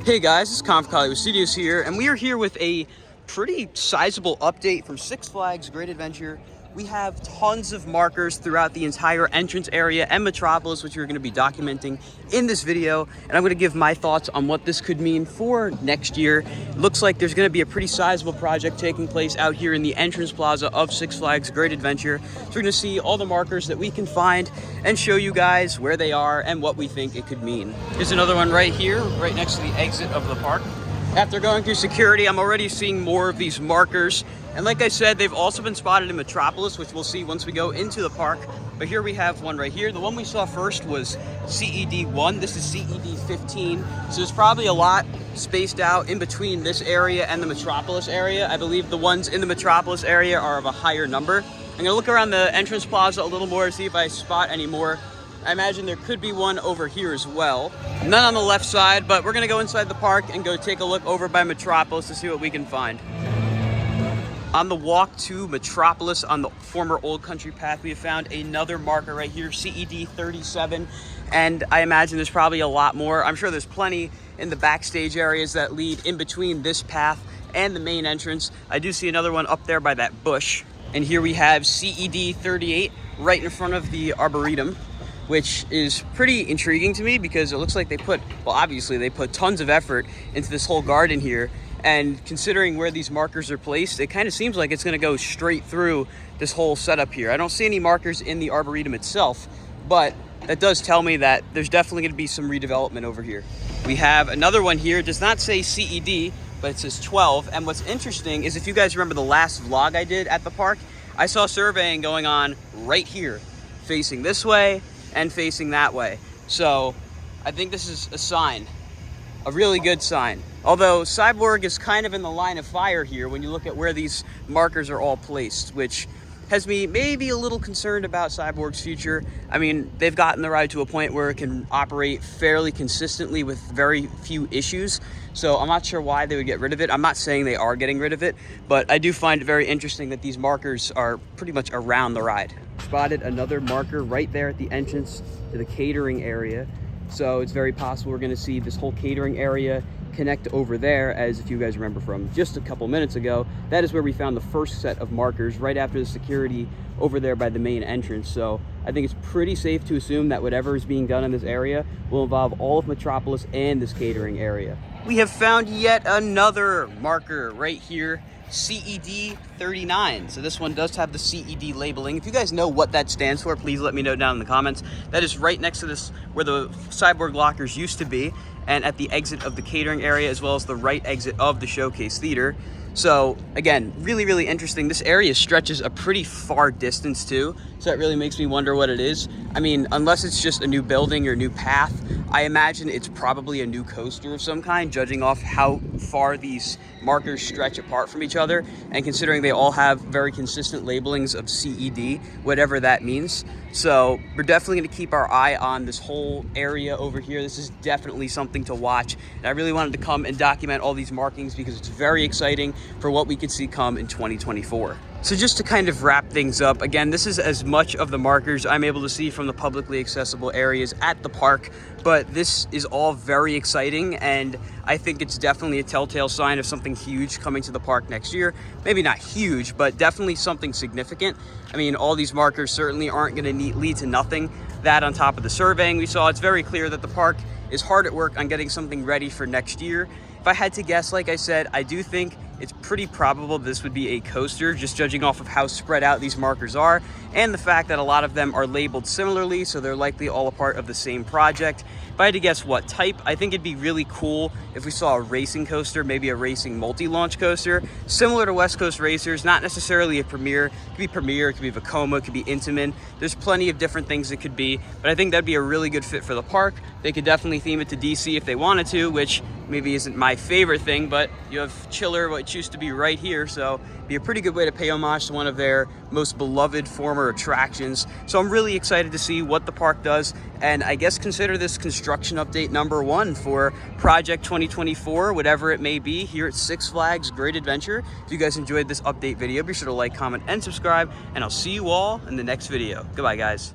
Hey guys, it's Conf Hollywood Studios here, and we are here with a pretty sizable update from Six Flags Great Adventure. We have tons of markers throughout the entire entrance area and Metropolis, which we're going to be documenting in this video, and I'm going to give my thoughts on what this could mean for next year. It looks like there's going to be a pretty sizable project taking place out here in the entrance plaza of Six Flags Great Adventure. So we're going to see all the markers that we can find and show you guys where they are and what we think it could mean. Here's another one right here, right next to the exit of the park. After going through security, I'm already seeing more of these markers. And like I said, they've also been spotted in Metropolis, which we'll see once we go into the park. But here we have one right here. The one we saw first was CED1. This is CED15. So there's probably a lot spaced out in between this area and the Metropolis area. I believe the ones in the Metropolis area are of a higher number. I'm gonna look around the entrance plaza a little more to see if I spot any more. I imagine there could be one over here as well. None on the left side, but we're gonna go inside the park and go take a look over by Metropolis to see what we can find. On the walk to Metropolis on the former Old Country Path, we have found another marker right here, CED37, and I imagine there's probably a lot more. I'm sure there's plenty in the backstage areas that lead in between this path and the main entrance. I do see another one up there by that bush. And here we have CED38 right in front of the Arboretum, which is pretty intriguing to me because it looks like they put, well, obviously they put tons of effort into this whole garden here. And considering where these markers are placed, it kind of seems like it's going to go straight through this whole setup here. I don't see any markers in the Arboretum itself, but that does tell me that there's definitely going to be some redevelopment over here. We have another one here. It does not say CED, but it says 12. And what's interesting is if you guys remember the last vlog I did at the park, I saw surveying going on right here, facing this way and facing that way. So I think this is a sign, a really good sign. Although Cyborg is kind of in the line of fire here when you look at where these markers are all placed, which has me maybe a little concerned about Cyborg's future. I mean, they've gotten the ride to a point where it can operate fairly consistently with very few issues. So I'm not sure why they would get rid of it. I'm not saying they are getting rid of it, but I do find it very interesting that these markers are pretty much around the ride. Spotted another marker right there at the entrance to the catering area. So it's very possible we're gonna see this whole catering area connect over there, as if you guys remember from just a couple minutes ago, that is where we found the first set of markers right after the security over there by the main entrance. So I think it's pretty safe to assume that whatever is being done in this area will involve all of Metropolis and this catering area. We have found yet another marker right here, CED39. So this one does have the CED labeling. If you guys know what that stands for, please let me know down in the comments. That is right next to this where the Cyborg lockers used to be, and at the exit of the catering area, as well as the right exit of the Showcase Theater. So again, really, really interesting. This area stretches a pretty far distance too, so that really makes me wonder what it is. I mean, unless it's just a new building or new path, I imagine it's probably a new coaster of some kind, judging off how far these markers stretch apart from each other, and considering they all have very consistent labelings of CED, whatever that means. So we're definitely going to keep our eye on this whole area over here. This is definitely something to watch, and I really wanted to come and document all these markings because it's very exciting for what we could see come in 2024. So just to kind of wrap things up, again, this is as much of the markers I'm able to see from the publicly accessible areas at the park, but this is all very exciting, and I think it's definitely a telltale sign of something huge coming to the park next year. Maybe not huge, but definitely something significant. I mean, all these markers certainly aren't going to lead to nothing. That on top of the surveying we saw, it's very clear that the park is hard at work on getting something ready for next year. If I had to guess, like I said, I do think it's pretty probable this would be a coaster, just judging off of how spread out these markers are and the fact that a lot of them are labeled similarly, so they're likely all a part of the same project. If I had to guess what type, I think it'd be really cool if we saw a racing coaster, maybe a racing multi-launch coaster, similar to West Coast Racers, not necessarily a Premier. It could be Premier, it could be Vekoma, it could be Intamin. There's plenty of different things it could be, but I think that'd be a really good fit for the park. They could definitely theme it to DC if they wanted to, which maybe isn't my favorite thing, but you have Chiller, which used to be right here, so it'd be a pretty good way to pay homage to one of their most beloved former attractions. So I'm really excited to see what the park does, and I guess consider this construction update number 1 for Project 2024, whatever it may be, here at Six Flags Great Adventure. If you guys enjoyed this update video, be sure to like, comment, and subscribe, and I'll see you all in the next video. Goodbye, guys.